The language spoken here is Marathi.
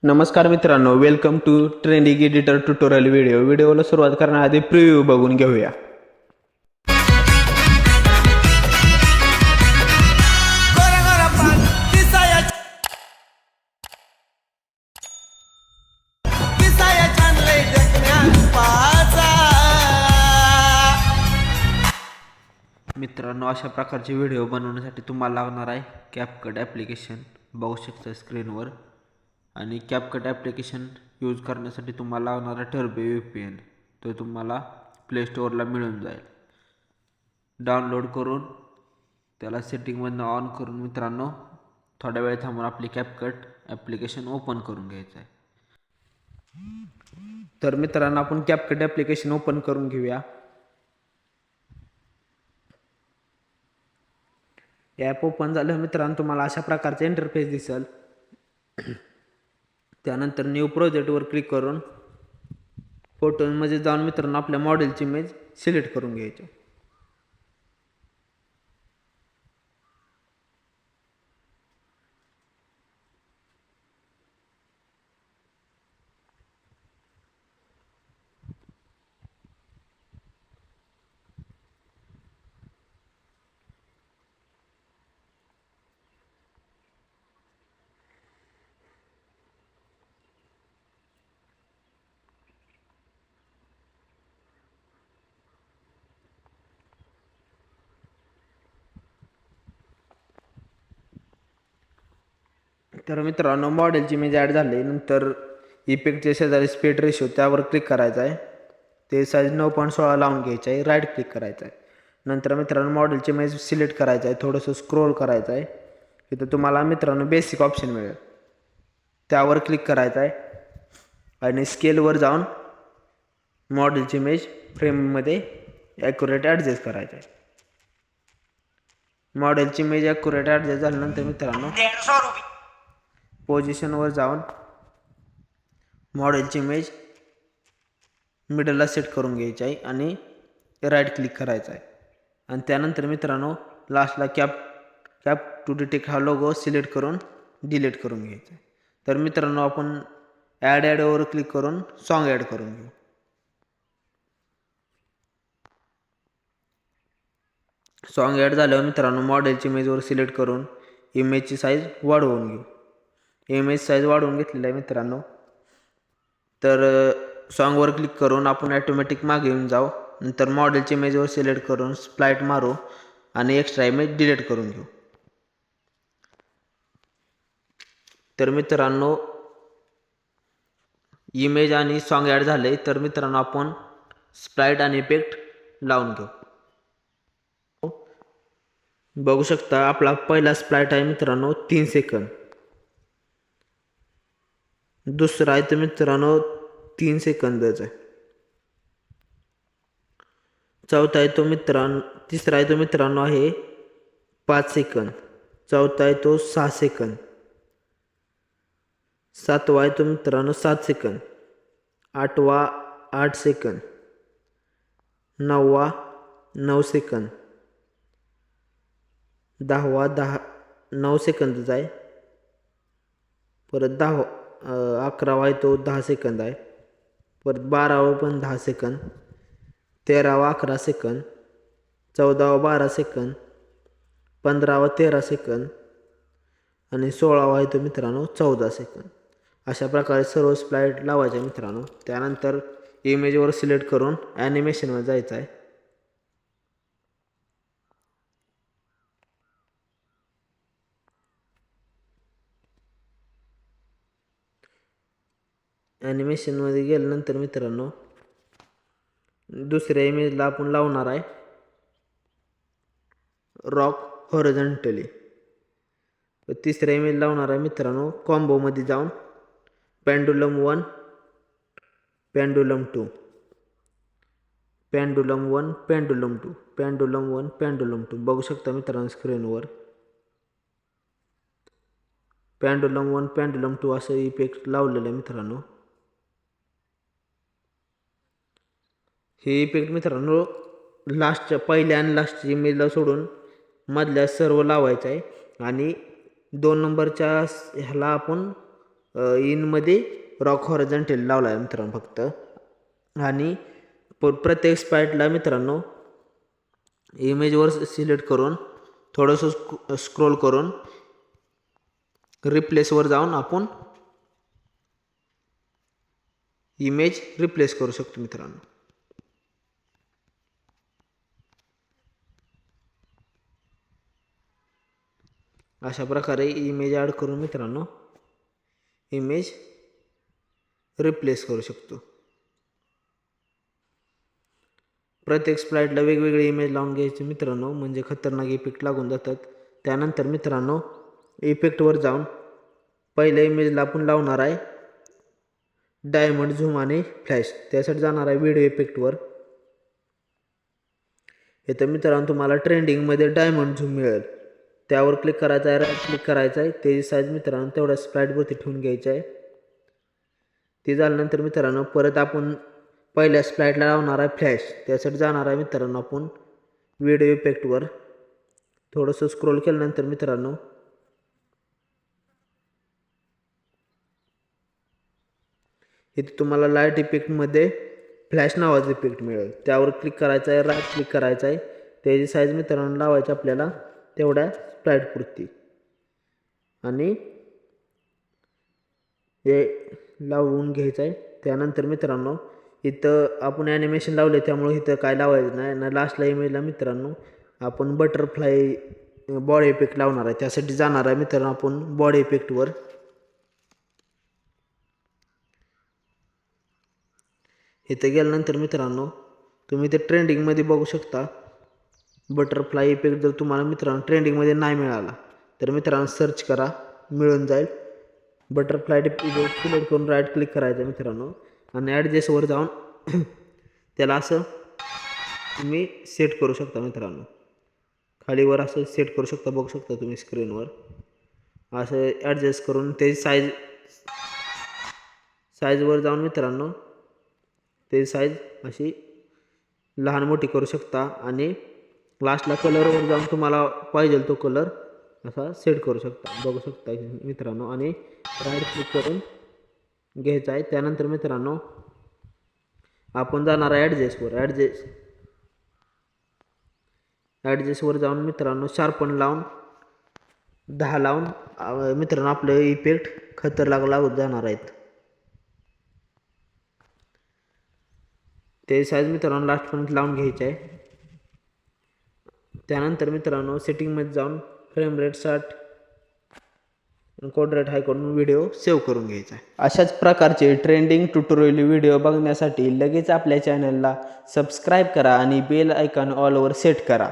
नमस्कार मित्रांनो, welcome to trending editor tutorial व्हिडिओला सुरुवात करण्याआधी प्रिव्ह्यू बघून घेऊया. मित्रांनो, अशा प्रकारचे व्हिडिओ बनवण्यासाठी तुम्हाला लागणार आहे कॅपकट ॲप्लिकेशन. बघू शकता स्क्रीनवर. आणि कॅपकट ॲप्लिकेशन यूज करण्यासाठी तुम्हाला लागणारा टर्बो VPN तो तुम्हाला प्ले स्टोअरला मिळून जाईल. डाउनलोड करून त्याला सेटिंगमधनं ऑन करून मित्रांनो थोड्या वेळ थांबून आपली कॅपकट ॲप्लिकेशन ओपन करून घ्यायचं आहे. तर मित्रांनो, आपण कॅपकट ॲप्लिकेशन ओपन करून घेऊया. ॲप ओपन झालं मित्रांनो, तुम्हाला अशा प्रकारचे इंटरफेस दिसेल. त्यानंतर न्यू प्रोजेक्टवर क्लिक करून फोटोमध्ये जाऊन मित्रांनो आपल्या मॉडेलची इमेज सिलेक्ट करून घ्यायची. तर मित्रांनो, मॉडेलची इमेज ॲड झाली. नंतर इफेक्टच्या शेजारी स्पीड रेशो त्यावर क्लिक करायचं आहे. ते साईज 9.16 लावून घ्यायचं आहे. राईट क्लिक करायचं आहे. नंतर मित्रांनो मॉडेलची इमेज सिलेक्ट करायचं आहे. थोडंसं स्क्रोल करायचं आहे. इथं तुम्हाला मित्रांनो बेसिक ऑप्शन मिळेल, त्यावर क्लिक करायचं आहे. आणि स्केलवर जाऊन मॉडेलची इमेज फ्रेममध्ये ॲक्युरेट ॲडजस्ट करायचं आहे. मॉडेलची इमेज ॲक्युरेट ॲडजस्ट झाल्यानंतर मित्रांनो पोझिशनवर जाऊन मॉडेलची इमेज मिडलला सेट करून घ्यायची आहे आणि राईट क्लिक करायचं आहे. आणि त्यानंतर मित्रांनो लास्टला कॅप टू डिटेक्ट हा लोगो सिलेक्ट करून डिलीट करून घ्यायचा आहे. तर मित्रांनो, आपण ॲडवर क्लिक करून सॉन्ग ॲड करून घेऊ. सॉन्ग ॲड झाल्यावर मित्रांनो मॉडेलची इमेजवर सिलेक्ट करून इमेजची साईज वाढवून घेऊ. इमेज साईज वाढवून घेतलेला आहे मित्रांनो. तर सॉन्गवर क्लिक करून आपण ॲटोमॅटिक मागे येऊन जाऊ. नंतर मॉडेलची इमेजवर सिलेक्ट करून स्प्लाईट मारू आणि एक्स्ट्रा इमेज डिलीट करून घेऊ. तर मित्रांनो इमेज आणि सॉन्ग ॲड झाले. तर मित्रांनो आपण स्प्लाईट आणि इफेक्ट लावून घेऊ. बघू शकता आपला पहिला स्प्लाईट आहे मित्रांनो 3 सेकंद. दुसरा आहे तर मित्रांनो 3 सेकंदच आहे. चौथा आहे तो मित्रांनो तिसरा आहे तो मित्रांनो आहे 5 सेकंद. चौथा आहे तो 6 सेकंद. सातवा आहे तो मित्रांनो 7 सेकंद. आठवा 8 सेकंद. नववा 9 सेकंद. 10वा 9 सेकंदच आहे. परत 11वा आहे तो 10 सेकंद आहे. परत 12वा पण 10 सेकंद. 13वा 11 सेकंद. 14वा 12 सेकंद. 15वा 13 सेकंद. आणि 16वा आहे तो मित्रांनो 14 सेकंद. अशा प्रकारे सर्व स्प्लाईट लावायचे मित्रांनो. त्यानंतर इमेजवर सिलेक्ट करून ॲनिमेशनवर जायचं आहे. ॲनिमेशनमध्ये गेल्यानंतर मित्रांनो दुसऱ्या इमेजला आपण लावणार आहे रॉक हॉरिझॉन्टली. तिसऱ्या इमेज लावणार आहे मित्रांनो कॉम्बोमध्ये जाऊन pendulum 1 pendulum 2 pendulum 1 pendulum 2 pendulum 1 pendulum 2. बघू शकता मित्रांनो स्क्रीनवर पेंडुलम 1 पेंडुलम 2 असं इफेक्ट लावलेलं आहे मित्रांनो. हे इफेक्ट मित्रांनो लास्टच्या पहिल्या आणि लास्टच्या इमेजला सोडून मधल्या सर्व लावायचं आहे. आणि 2 नंबरच्या ह्याला आपण इनमध्ये रॉक हॉरिझॉन्टल लावला आहे मित्रांनो फक्त. आणि प्रत्येक स्पाईटला मित्रांनो इमेजवर सिलेक्ट करून थोडंसं स्क्रोल करून रिप्लेसवर जाऊन आपण इमेज रिप्लेस करू शकतो मित्रांनो. अशा प्रकारे इमेज ॲड करून मित्रांनो इमेज रिप्लेस करू शकतो. प्रत्येक स्प्लाईटला वेगवेगळे इमेज लावून घ्यायचे मित्रांनो, म्हणजे खतरनाक इफेक्ट लागून जातात. त्यानंतर मित्रांनो इफेक्टवर जाऊन पहिल्या इमेजला आपण लावणार आहे डायमंड झूम आणि फ्लॅश. त्यासाठी जाणार आहे व्हिडिओ इफेक्टवर. इथं मित्रांनो तुम्हाला ट्रेंडिंगमध्ये डायमंड झूम मिळेल. त्यावर क्लिक करायचं आहे, राईट क्लिक करायचं आहे. त्याची साईज मित्रांनो तेवढ्या स्प्लाईटवरती ठेवून घ्यायचं आहे. ते झाल्यानंतर मित्रांनो परत आपण पहिल्या स्प्लाईटला लावणार आहे फ्लॅश. त्यासाठी जाणार आहे मित्रांनो आपण व्हिडिओ इफेक्टवर. थोडंसं स्क्रोल केल्यानंतर मित्रांनो इथे तुम्हाला लाईट इफेक्टमध्ये फ्लॅश नावाचा इफेक्ट मिळेल. त्यावर क्लिक करायचं आहे, राईट क्लिक करायचं आहे. त्याची साईज मित्रांनो लावायची आपल्याला तेवढ्या स्प्लाईटपुरती. आणि हे लावून घ्यायचं आहे. त्यानंतर मित्रांनो इथं आपण ॲनिमेशन लावले त्यामुळे इथं काय लावायचं नाही. आणि लास्टला इमेजला मित्रांनो आपण बटरफ्लाय बॉडी इफेक्ट लावणार आहे. त्यासाठी जाणार आहे मित्रांनो आपण बॉडी इफेक्टवर. इथं गेल्यानंतर मित्रांनो तुम्ही ते ट्रेंडिंगमध्ये बघू शकता. बटरफ्लाय इफेक्ट जर तुम्हाला मित्रांनो ट्रेंडिंगमध्ये नाही मिळाला तर मित्रांनो सर्च करा, मिळून जाईल. बटरफ्लाय इफेक्ट सिलेक्ट करून राईट क्लिक करायचं मित्रांनो आणि ॲडजस्टवर जाऊन त्याला असं तुम्ही सेट करू शकता मित्रांनो. खालीवर असं सेट करू शकता, बघू शकता तुम्ही स्क्रीनवर. असं ॲडजस्ट करून त्याची साईजवर जाऊन मित्रांनो ते साईज अशी लहान मोठी करू शकता. आणि लास्टला कलरवर जाऊन तुम्हाला पाहिजे तो कलर असा सेट करू शकता, बघू शकता मित्रांनो. आणि राईट क्लिक करून घ्यायचं आहे. त्यानंतर मित्रांनो आपण जाणार आहे ॲडजस्टवर जाऊन मित्रांनो शार्पन लावून 10 लावून मित्रांनो आपले इफेक्ट खतरनाक लागत जाणार आहेत. ते साईज मित्रांनो लास्टपर्यंत लावून घ्यायचे आहे. त्यानंतर मित्रांनो सेटिंगमध्ये जाऊन फ्रेम रेट 60 कोड रेट हाय करून व्हिडिओ सेव्ह करून घ्यायचा आहे. अशाच प्रकारचे ट्रेंडिंग ट्युटोरियल व्हिडिओ बघण्यासाठी लगेच आपल्या चॅनलला सबस्क्राईब करा आणि बेल आयकॉन ऑलवर सेट करा.